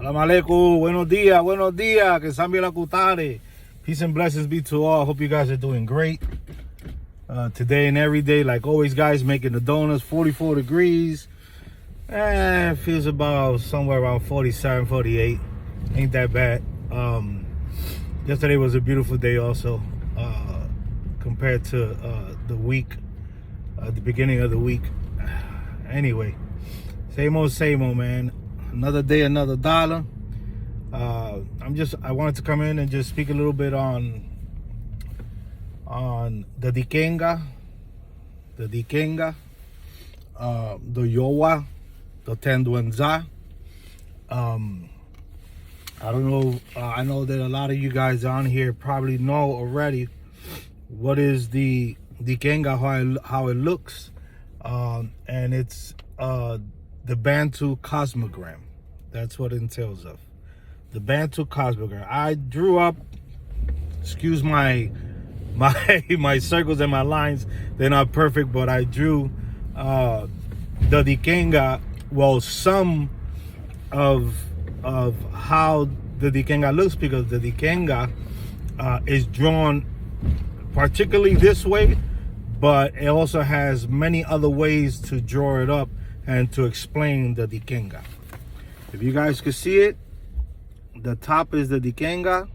Salam alaikum, buenos dias, que Sambi la kutare. Peace and blessings be to all. Hope you guys are doing great. Today and every day, like always, guys, making the donuts, 44 degrees. It feels about somewhere around 47, 48. Ain't that bad. Yesterday was a beautiful day also, compared to the week, the beginning of the week. Anyway, same old, man. Another day, another dollar. I wanted to come in and just speak a little bit on the Dikenga, the Yowa, the Tenduenza. I don't know. I know that a lot of you guys on here probably know already what is the Dikenga, how it looks, and it's the Bantu cosmogram. That's what it entails of. The Bantu cosmogram. I drew up, excuse my circles and my lines, they're not perfect, but I drew the Dikenga, well, some of how the Dikenga looks, because the Dikenga is drawn particularly this way, but it also has many other ways to draw it up and to explain the Dikenga. If you guys can see it, the top is the Dikenga,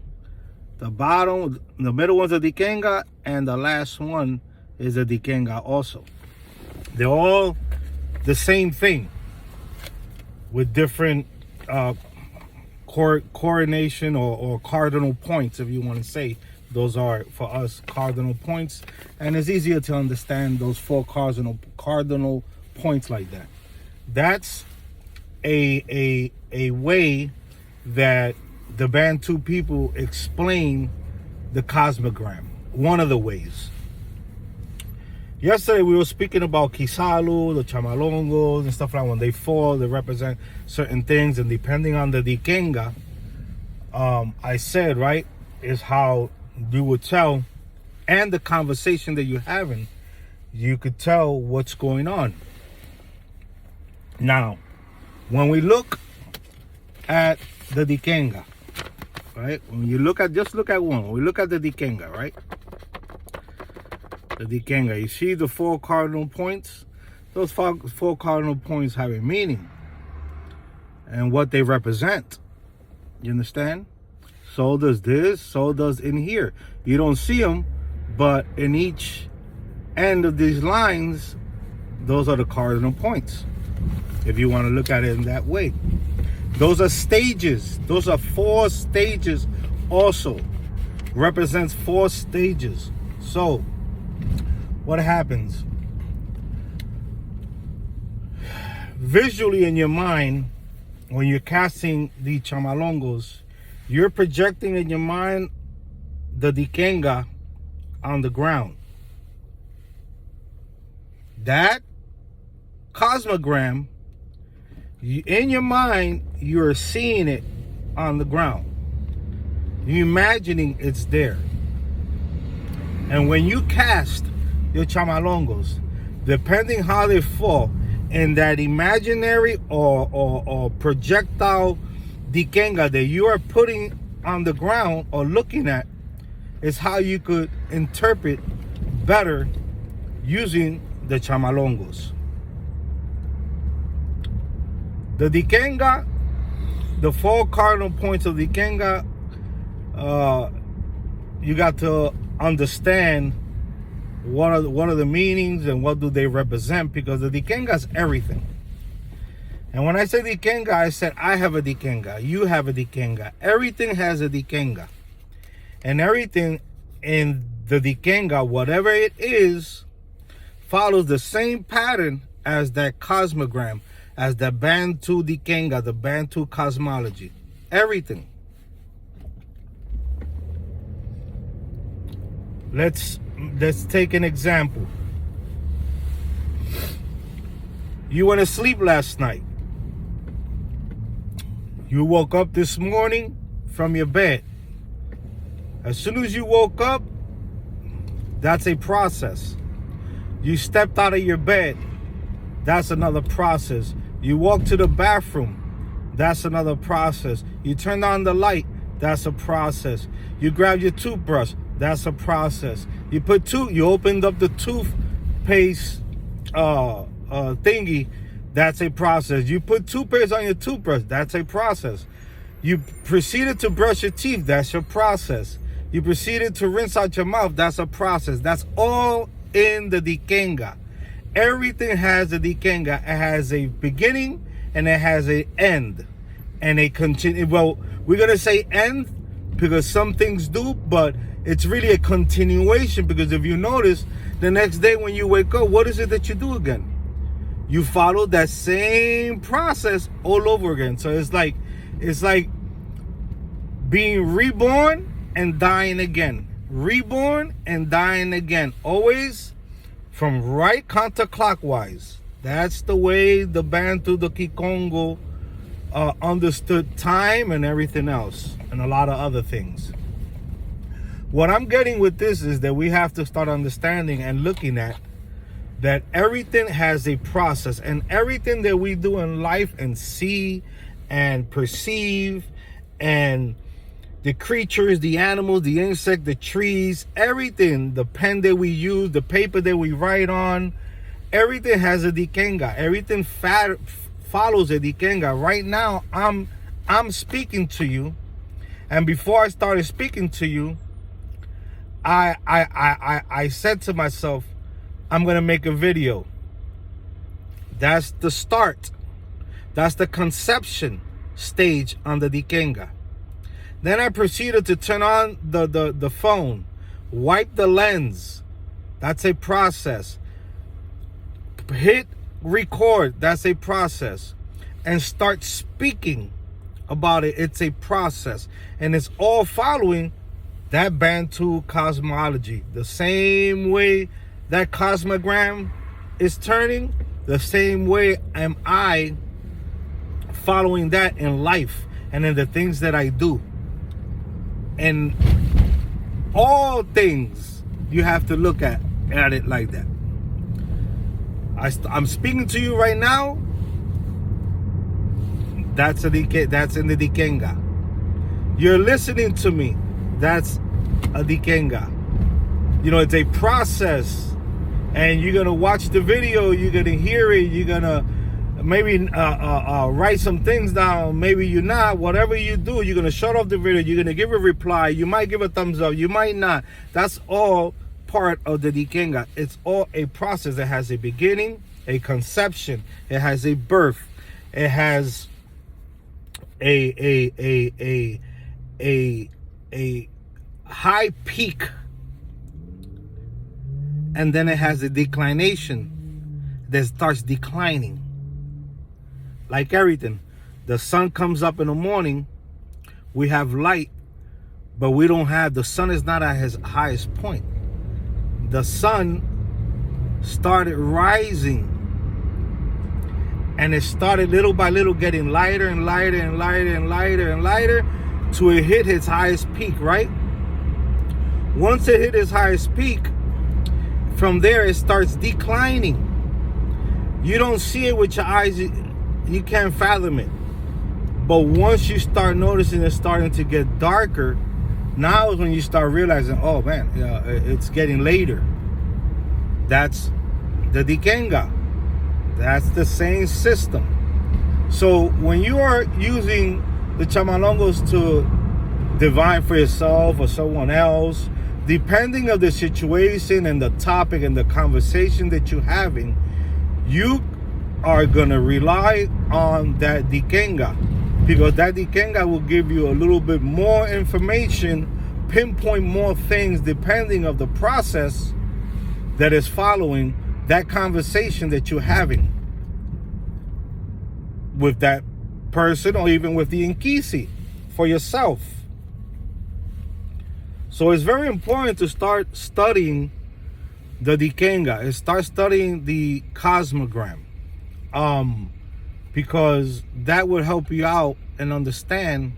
the bottom, the middle one's the Dikenga, and the last one is the Dikenga also. They're all the same thing with different coordination or cardinal points, if you want to say. Those are, for us, cardinal points, and it's easier to understand those four cardinal points like that. That's a way that the Bantu people explain the cosmogram. One of the ways. Yesterday we were speaking about Kisalu, the Chamalongos and stuff like that. When they fall, they represent certain things, and depending on the Dikenga, I said, right, is how you would tell, and the conversation that you're having, you could tell what's going on. Now, when we look at the Dikenga, right? When you look at, just look at one. When we look at the Dikenga, right? The Dikenga, you see the four cardinal points? Those four cardinal points have a meaning and what they represent. You understand? So does this, so does in here. You don't see them, but in each end of these lines, those are the cardinal points, if you want to look at it in that way. Those are stages. Those are 4 stages also. Represents 4 stages. So, what happens? Visually in your mind, when you're casting the Chamalongos, you're projecting in your mind the Dikenga on the ground. That cosmogram, in your mind, you're seeing it on the ground. You're imagining it's there. And when you cast your Chamalongos, depending how they fall, in that imaginary or projectile Dikenga that you are putting on the ground or looking at, is how you could interpret better using the Chamalongos. The Dikenga, the 4 cardinal points of Dikenga, you got to understand what are the meanings and what do they represent, because the Dikenga is everything. And when I say Dikenga, I said I have a Dikenga, you have a Dikenga. Everything has a Dikenga. And everything in the Dikenga, whatever it is, follows the same pattern as that cosmogram, as the Bantu Dikenga, the Bantu cosmology. Everything. Let's take an example. You went to sleep last night. You woke up this morning from your bed. As soon as you woke up, that's a process. You stepped out of your bed, that's another process. You walked to the bathroom, that's another process. You turn on the light, that's a process. You grab your toothbrush, that's a process. You opened up the toothpaste thingy, that's a process. You put toothpaste on your toothbrush, that's a process. You proceeded to brush your teeth, that's your process. You proceeded to rinse out your mouth, that's a process. That's all in the Dikenga. Everything has a Dikenga. It has a beginning and it has an end. And a continue. Well, we're going to say end because some things do, but it's really a continuation, because if you notice, the next day when you wake up, what is it that you do again? You follow that same process all over again. So it's like being reborn and dying again. Reborn and dying again. Always from right counterclockwise. That's the way the Bantu, the Kikongo understood time and everything else, and a lot of other things. What I'm getting with this is that we have to start understanding and looking at that everything has a process, and everything that we do in life and see and perceive, and the creatures, the animals, the insect, the trees, everything, the pen that we use, the paper that we write on, everything has a Dikenga. Everything follows a Dikenga. Right now, I'm speaking to you, and before I started speaking to you, I said to myself, I'm gonna make a video. That's the start. That's the conception stage on the Dikenga. Then I proceeded to turn on the phone, wipe the lens. That's a process. Hit record. That's a process. And start speaking about it. It's a process. And it's all following that Bantu cosmology. The same way that cosmogram is turning, the same way am I following that in life and in the things that I do. And all things, you have to look at it like that. I'm speaking to you right now. That's in the Dikenga. You're listening to me. That's a Dikenga. You know, it's a process. And you're gonna watch the video. You're gonna hear it. You're gonna maybe write some things down. Maybe you're not. Whatever you do, you're gonna shut off the video. You're gonna give a reply. You might give a thumbs up. You might not. That's all part of the Dikenga. It's all a process that has a beginning, a conception. It has a birth. It has a high peak, and then it has a declination that starts declining. Like everything, the sun comes up in the morning, we have light, but we don't have, the sun is not at its highest point. The sun started rising, and it started little by little getting lighter and lighter and lighter and lighter and lighter till it hit its highest peak, right? Once it hit its highest peak, from there it starts declining. You don't see it with your eyes, you can't fathom it. But once you start noticing it starting to get darker, now is when you start realizing, oh man, it's getting later. That's the Dikenga. That's the same system. So when you are using the chamalongos to divine for yourself or someone else, depending on the situation and the topic and the conversation that you're having, you are gonna rely on that Dikenga, because that Dikenga will give you a little bit more information, pinpoint more things depending of the process that is following that conversation that you're having with that person, or even with the Inkisi for yourself. So it's very important to start studying the Dikenga and start studying the cosmogram, because that would help you out and understand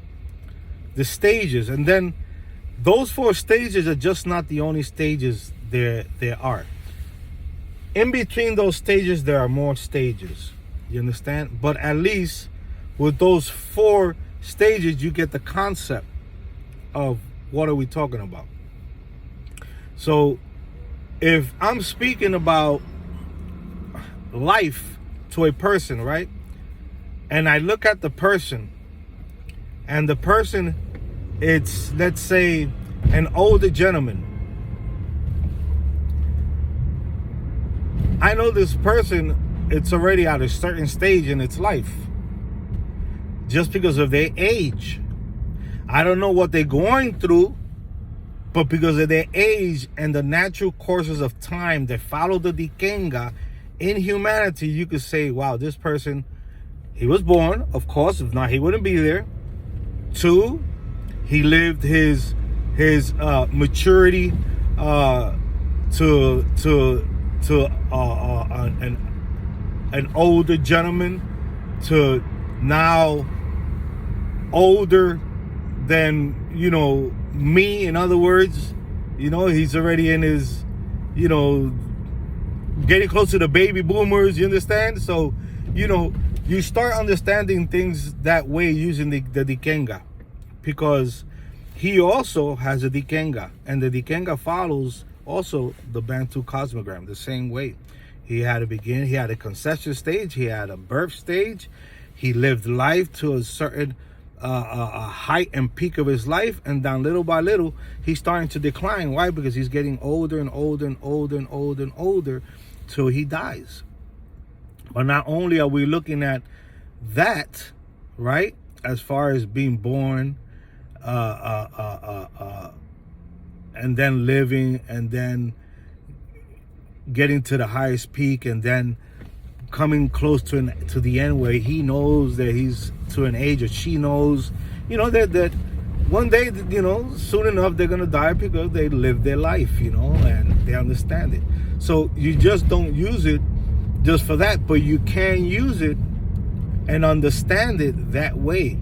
the stages. And then those 4 stages are just not the only stages there are. In between those stages, there are more stages. You understand? But at least with those 4 stages, you get the concept of what are we talking about. So if I'm speaking about life to a person, right? And I look at the person, and the person, it's, let's say, an older gentleman. I know this person, it's already at a certain stage in its life just because of their age. I don't know what they're going through, but because of their age and the natural courses of time that follow the Dikenga in humanity, you could say, wow, this person, he was born, of course, if not, he wouldn't be there. 2, he lived his maturity to an older gentleman, to now older than, you know, me. In other words, you know, he's already in his, you know, getting close to the baby boomers, you understand? So, you know, you start understanding things that way using the Dikenga, because he also has a Dikenga, and the Dikenga follows also the Bantu cosmogram the same way. He had a beginning, he had a conception stage, he had a birth stage, he lived life to a certain a height and peak of his life, and then little by little he's starting to decline. Why? Because he's getting older and older and older and older and older till he dies. But not only are we looking at that, right, as far as being born, and then living, and then getting to the highest peak, and then coming close to the end where he knows that he's to an age, or she knows, you know, that one day, you know, soon enough they're gonna die because they live their life, you know, and they understand it. So you just don't use it just for that, but you can use it and understand it that way.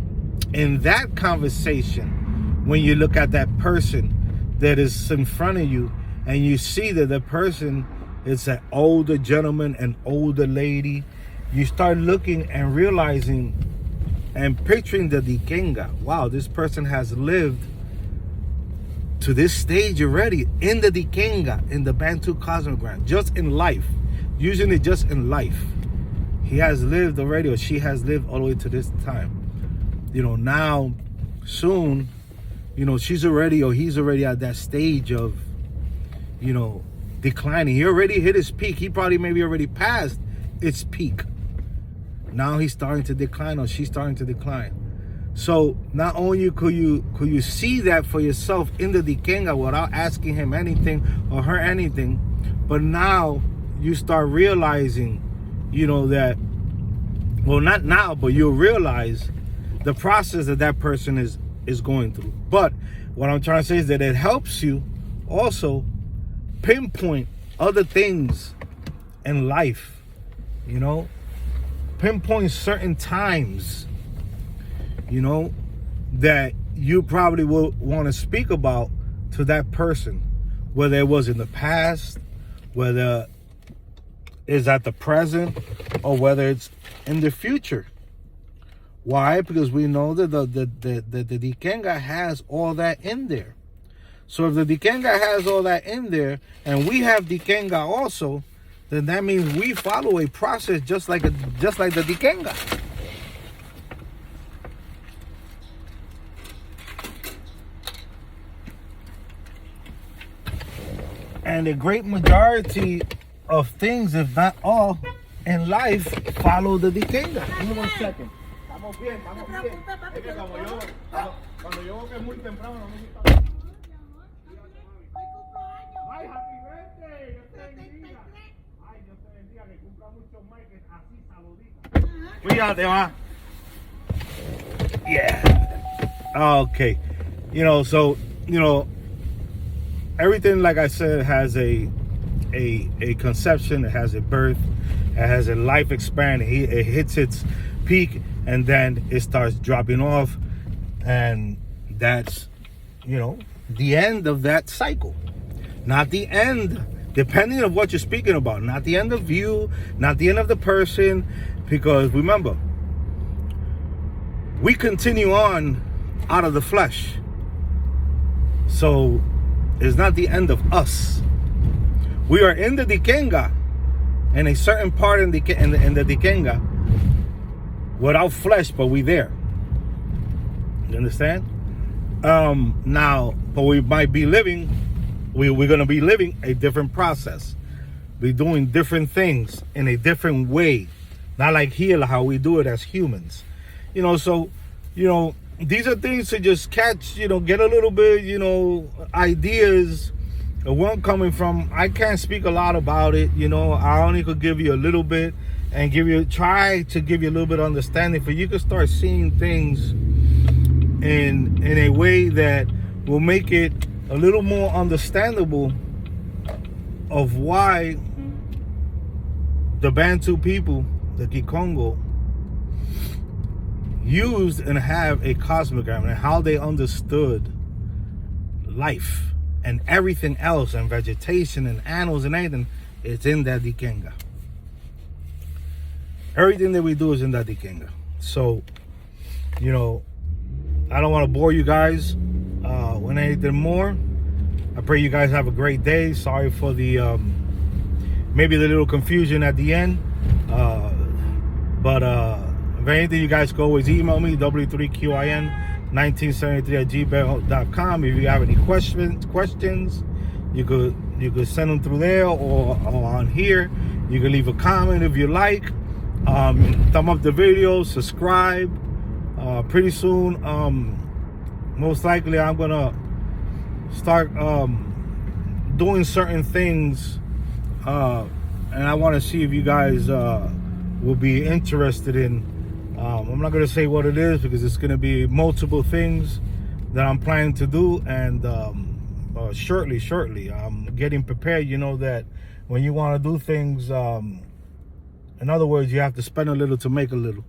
In that conversation, when you look at that person that is in front of you, and you see that the person is an older gentleman, an older lady, you start looking and realizing and picturing the Dikenga. Wow, this person has lived to this stage already in the Dikenga, in the Bantu cosmogram, just in life, using it just in life. He has lived already, or she has lived all the way to this time. You know, now, soon, you know, she's already, or he's already at that stage of, you know, declining. He already hit his peak. He probably maybe already passed its peak. Now he's starting to decline, or she's starting to decline. So not only could you see that for yourself in the Dikenga without asking him anything or her anything, but now you start realizing, you know, that, well, not now, but you'll realize the process that that person is going through. But what I'm trying to say is that it helps you also pinpoint other things in life, you know, pinpoint certain times, you know, that you probably will want to speak about to that person, whether it was in the past, whether it's at the present, or whether it's in the future. Why? Because we know that the Dikenga has all that in there. So if the Dikenga has all that in there, and we have Dikenga also, then that means we follow a process just like the Dikenga. And the great majority of things, if not all, in life follow the Dikenga. Give me 1 second. Estamos bien, estamos bien. Es que cuando yo veo que es muy temprano, no me gusta. Ay, happy birthday, Dios te bendiga. Ay, Dios te bendiga, que cumpla mucho más, que así saludita. Cuídate, ma. Yeah. Okay. You know, so, you know, everything, like I said, has a conception, it has a birth, it has a life expand, it hits its peak, and then it starts dropping off, and that's, you know, the end of that cycle. Not the end, depending on what you're speaking about, not the end of you, not the end of the person, because remember, we continue on out of the flesh. So it's not the end of us. We are in the Dikenga, in a certain part in the Dikenga, without flesh, but we there. You understand? Now, but we might be living, we're going to be living a different process. We're doing different things in a different way. Not like here, how we do it as humans. You know, so, you know, these are things to just catch, you know, get a little bit, you know, ideas of where I'm coming from. I can't speak a lot about it, you know. I only could give you a little bit and try to give you a little bit of understanding for you to start seeing things in a way that will make it a little more understandable of why the Bantu people, the Kikongo, used and have a cosmogram, and how they understood life and everything else, and vegetation and animals and anything. It's in that Dikenga. Everything that we do is in that Dikenga. So, you know, I don't want to bore you guys with anything more. I pray you guys have a great day. Sorry for the maybe the little confusion at the end. But if anything, you guys can always email me, w3qin1973@gmail.com. If you have any questions, you could send them through there or on here. You can leave a comment if you like. Thumb up the video, subscribe. Pretty soon, most likely I'm gonna start doing certain things, and I want to see if you guys will be interested in. I'm not gonna say what it is because it's gonna be multiple things that I'm planning to do, and shortly I'm getting prepared. You know that when you want to do things, in other words, you have to spend a little to make a little.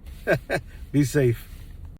Be safe.